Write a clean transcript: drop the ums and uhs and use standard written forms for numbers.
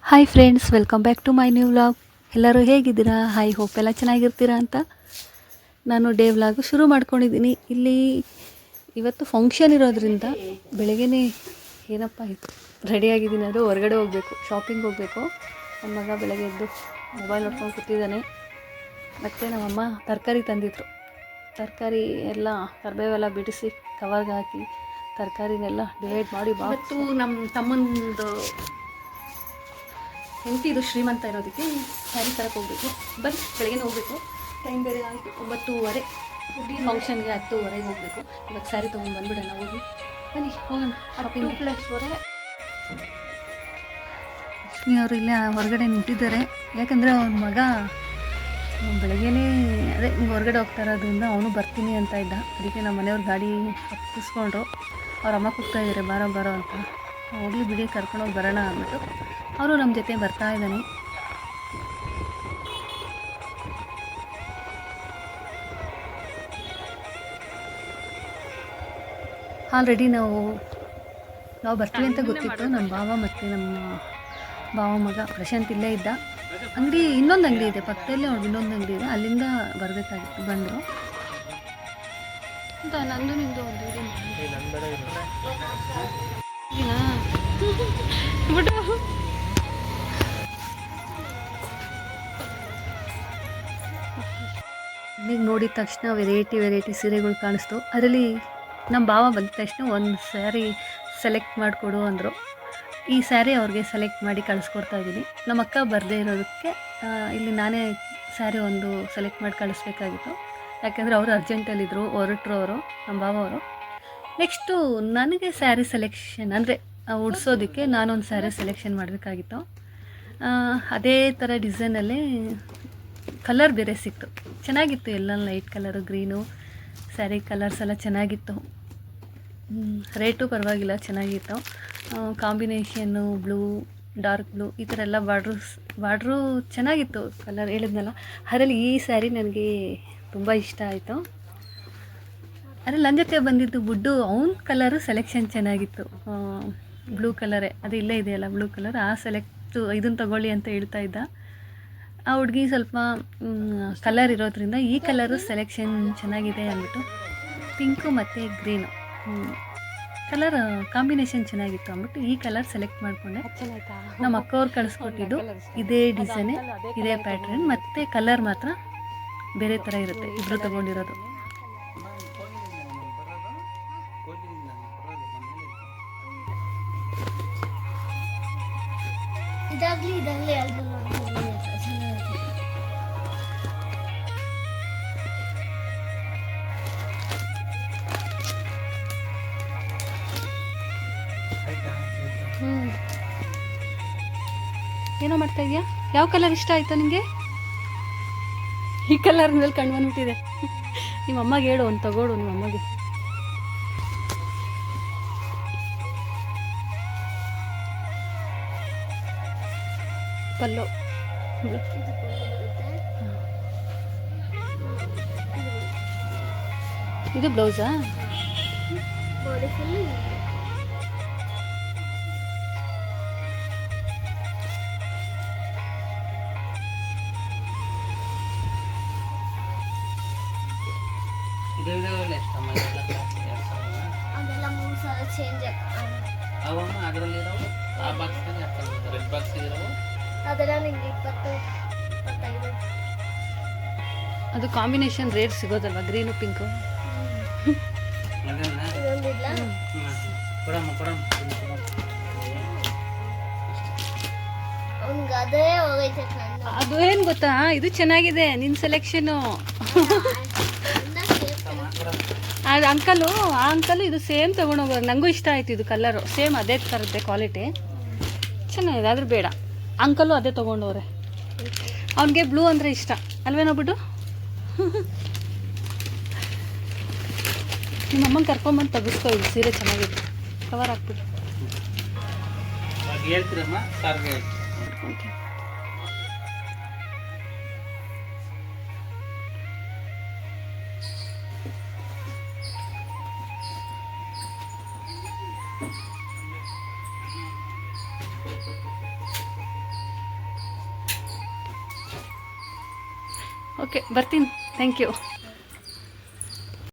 Hi friends, welcome back to my new vlog. ಎಲ್ಲರೂ ಹೇಗಿದ್ದೀರಾ? Hope ಎಲ್ಲ ಚೆನ್ನಾಗಿರ್ತೀರಾ ಅಂತ ನಾನು ಡೇ ವ್ಲಾಗು ಶುರು ಮಾಡ್ಕೊಂಡಿದ್ದೀನಿ. ಇಲ್ಲಿ ಇವತ್ತು ಫಂಕ್ಷನ್ ಇರೋದ್ರಿಂದ ಬೆಳಗ್ಗೆನೇ ಏನಪ್ಪ ಇದು ರೆಡಿಯಾಗಿದ್ದೀನಿ. ಅದು ಹೊರಗಡೆ ಹೋಗಬೇಕು, ಶಾಪಿಂಗ್ ಹೋಗಬೇಕು. ನನ್ನ ಮಗ ಬೆಳಗ್ಗೆ ಎದ್ದು ಮೊಬೈಲ್ ನೋಡ್ಕೊಂಡು ಕೂತಿದ್ದಾನೆ. ಮತ್ತು ನಮ್ಮಮ್ಮ ತರಕಾರಿ ತಂದಿದ್ರು. ತರಕಾರಿ ಎಲ್ಲ ಕರಿಬೇವೆಲ್ಲ ಬಿಡಿಸಿ ಕವರ್ಗೆ ಹಾಕಿ ತರಕಾರಿನೆಲ್ಲ ಡಿವೈಡ್ ಮಾಡಿ ಇವತ್ತು ನಮ್ಮ ತಮ್ಮಂದು ಹೆಂಡತಿದು ಶ್ರೀಮಂತ ಇರೋದಕ್ಕೆ ಸ್ಯಾರಿ ತರಕ್ಕೆ ಹೋಗಬೇಕು. ಬನ್ನಿ, ಬೆಳಗ್ಗೆ ಹೋಗಬೇಕು. ಟೈಮ್ ಬೇರೆ ಆಯಿತು, 9:30. ಫಂಕ್ಷನ್ಗೆ 10:30 ಹೋಗಬೇಕು. ಇವಾಗ ಸ್ಯಾರಿ ತೊಗೊಂಡು ಬಂದ್ಬಿಡೋಣ. ಹೋಗಿ ಬನ್ನಿ, ಹೋಗೋಣ ಶಾಪಿಂಗ್. +ವರೆ ಲಕ್ಷ್ಮಿ ಅವರು ಇಲ್ಲೇ ಹೊರಗಡೆ ನಿಂತಿದ್ದಾರೆ. ಯಾಕಂದರೆ ಅವ್ರ ಮಗ ಬೆಳಗ್ಗೆನೇ ಅದೇ ಹೊರಗಡೆ ಹೋಗ್ತಾ ಇರೋದ್ರಿಂದ ಅವನು ಬರ್ತೀನಿ ಅಂತ ಇದ್ದ. ಅದಕ್ಕೆ ನಮ್ಮ ಮನೆಯವ್ರ ಗಾಡಿ ಹತ್ತಿಸ್ಕೊಂಡ್ರು. ಅವ್ರ ಅಮ್ಮ ಕೂಗ್ತಾ ಇದ್ದಾರೆ ಬಾರೋ ಬಾರೋ ಅಂತ. ಹೋಗಲಿ ಬಿಡಿ, ಕರ್ಕೊಂಡೋಗಿ ಬರೋಣ ಅಂದ್ಬಿಟ್ಟು ಅವರು ನಮ್ಮ ಜೊತೆ ಬರ್ತಾ ಇದ್ದಾನೆ. ಆಲ್ರೆಡಿ ನಾವು ಬರ್ತೀವಿ ಅಂತ ಗೊತ್ತಿತ್ತು. ನಮ್ಮ ಭಾವ ಮತ್ತು ನಮ್ಮ ಭಾವ ಮಗ ಪ್ರಶಾಂತ್ ಇಲ್ಲೇ ಇದ್ದ. ಅಂಗಡಿ ಇನ್ನೊಂದು ಅಂಗಡಿ ಇದೆ ಪಕ್ಕದಲ್ಲೇ, ಅವ್ರಿಗೆ ಇನ್ನೊಂದು ಅಂಗಡಿ ಇದೆ, ಅಲ್ಲಿಂದ ಬರಬೇಕಾಗಿತ್ತು. ಬಂದರು ಅಂತ. ನಂದು ನಿಂದು ಒಂದು ಈಗ ನೋಡಿದ ತಕ್ಷಣ ವೆರೈಟಿ ಸೀರೆಗಳು ಕಾಣಿಸ್ತು. ಅದರಲ್ಲಿ ನಮ್ಮ ಭಾವ ಬಂದ ತಕ್ಷಣ ಒಂದು ಸ್ಯಾರಿ ಸೆಲೆಕ್ಟ್ ಮಾಡಿಕೊಡು ಅಂದರು. ಈ ಸ್ಯಾರಿ ಅವ್ರಿಗೆ ಸೆಲೆಕ್ಟ್ ಮಾಡಿ ಕಳಿಸ್ಕೊಡ್ತಾ ಇದ್ದೀನಿ. ನಮ್ಮ ಅಕ್ಕ ಬರದೇ ಇರೋದಕ್ಕೆ ಇಲ್ಲಿ ನಾನೇ ಸ್ಯಾರಿ ಒಂದು ಸೆಲೆಕ್ಟ್ ಮಾಡಿ ಕಳಿಸ್ಬೇಕಾಗಿತ್ತು. ಯಾಕೆಂದರೆ ಅವರು ಅರ್ಜೆಂಟಲ್ಲಿದ್ದರು, ಹೊರಟ್ರು ಅವರು, ನಮ್ಮ ಭಾವ ಅವರು. ನೆಕ್ಸ್ಟು ನನಗೆ ಸ್ಯಾರಿ ಸೆಲೆಕ್ಷನ್ ಅಂದರೆ ಉಡ್ಸೋದಕ್ಕೆ ನಾನೊಂದು ಸ್ಯಾರಿ ಸೆಲೆಕ್ಷನ್ ಮಾಡಬೇಕಾಗಿತ್ತು. ಅದೇ ಥರ ಡಿಸೈನಲ್ಲೇ ಕಲರ್ ಬೇರೆ ಸಿಕ್ತು. ಚೆನ್ನಾಗಿತ್ತು, ಎಲ್ಲ light colour, green sari colours ಎಲ್ಲ ಚೆನ್ನಾಗಿತ್ತು. ರೇಟು ಪರವಾಗಿಲ್ಲ, ಚೆನ್ನಾಗಿತ್ತು. ಕಾಂಬಿನೇಷನ್ನು ಬ್ಲೂ, ಡಾರ್ಕ್ ಬ್ಲೂ, ಈ ಥರ ಎಲ್ಲ ಬಾರ್ಡ್ರು ಚೆನ್ನಾಗಿತ್ತು. ಕಲರ್ ಹೇಳಿದ್ನಲ್ಲ, ಅದರಲ್ಲಿ ಈ ಸ್ಯಾರಿ ನನಗೆ ತುಂಬ ಇಷ್ಟ ಆಯಿತು. ಅದರಲ್ಲಿ ನನ್ನ ಜೊತೆ ಬಂದಿದ್ದು ಬುಡ್ಡು, ಅವನ ಕಲರು ಸೆಲೆಕ್ಷನ್ ಚೆನ್ನಾಗಿತ್ತು. ಬ್ಲೂ ಕಲರೇ, ಅದು ಇಲ್ಲೇ ಇದೆಯಲ್ಲ ಬ್ಲೂ ಕಲರ್, ಆ ಇದನ್ನು ತಗೊಳ್ಳಿ ಅಂತ ಹೇಳ್ತಾ ಇದ್ದ. ಆ ಹುಡುಗಿ ಸ್ವಲ್ಪ ಕಲರ್ ಇರೋದ್ರಿಂದ ಈ ಕಲರು ಸೆಲೆಕ್ಷನ್ ಚೆನ್ನಾಗಿದೆ ಅಂದ್ಬಿಟ್ಟು ಪಿಂಕು ಮತ್ತು ಗ್ರೀನು ಕಲರ್ ಕಾಂಬಿನೇಷನ್ ಚೆನ್ನಾಗಿತ್ತು ಅಂದ್ಬಿಟ್ಟು ಈ ಕಲರ್ ಸೆಲೆಕ್ಟ್ ಮಾಡಿಕೊಂಡೆ. ನಮ್ಮ ಅಕ್ಕವ್ರು ಕಳಿಸ್ಕೊಟ್ಟಿದ್ದು ಇದೇ ಡಿಸೈನೇ, ಇದೇ ಪ್ಯಾಟ್ರನ್, ಮತ್ತು ಕಲರ್ ಮಾತ್ರ ಬೇರೆ ಥರ ಇರುತ್ತೆ ಇಬ್ಬರು ತೊಗೊಂಡಿರೋದು. ಏನೋ ಮಾಡ್ತಾ ಇದೆಯಾ? ಯಾವ ಕಲರ್ ಇಷ್ಟ ಆಯಿತಾ ನಿಮಗೆ? ಈ ಕಲರ್ ಮೇಲೆ ಕಣ್ಣು ಬಂದ್ಬಿಟ್ಟಿದೆ. ನಿಮ್ಮ ಅಮ್ಮಗೆ ಹೇಳು, ಒಂದು ತಗೋಡು ನಿಮ್ಮ ಅಮ್ಮಗೆ. ಪಲ್ಲು ಇದು ಬ್ಲೌಸಾ? ಅದು ಕಾಂಬಿನೇಷನ್ ರೇಟ್ ಸಿಗೋದಲ್ವಾ, ಗ್ರೀನು ಪಿಂಕು. ಅದು ಏನು ಗೊತ್ತಾ, ಇದು ಚೆನ್ನಾಗಿದೆ ನಿನ್ನ ಸೆಲೆಕ್ಷನ್ನು. ಆ ಅಂಕಲು ಇದು ಸೇಮ್ ತೊಗೊಂಡೋಗೋರು. ನನಗೂ ಇಷ್ಟ ಆಯಿತು ಇದು ಕಲರು, ಸೇಮ್ ಅದೇ ಥರದ್ದೇ ಕ್ವಾಲಿಟಿ ಚೆನ್ನಾಗಿದೆ. ಆದರೂ ಬೇಡ, ಅಂಕಲು ಅದೇ ತೊಗೊಂಡವ್ರೆ. ಅವನಿಗೆ ಬ್ಲೂ ಅಂದರೆ ಇಷ್ಟ ಅಲ್ವೇನೋ ಬಿಡು. ನಿಮ್ಮ ಅಮ್ಮನ ಕರ್ಕೊಂಬಂದು ತೆಗಿಸ್ಕೊ, ಇದು ಸೀರೆ ಚೆನ್ನಾಗಿದೆ, ಕವರ್ ಹಾಕ್ಬಿಟ್ಟು. ಓಕೆ ಬರ್ತೀನಿ. Thank you.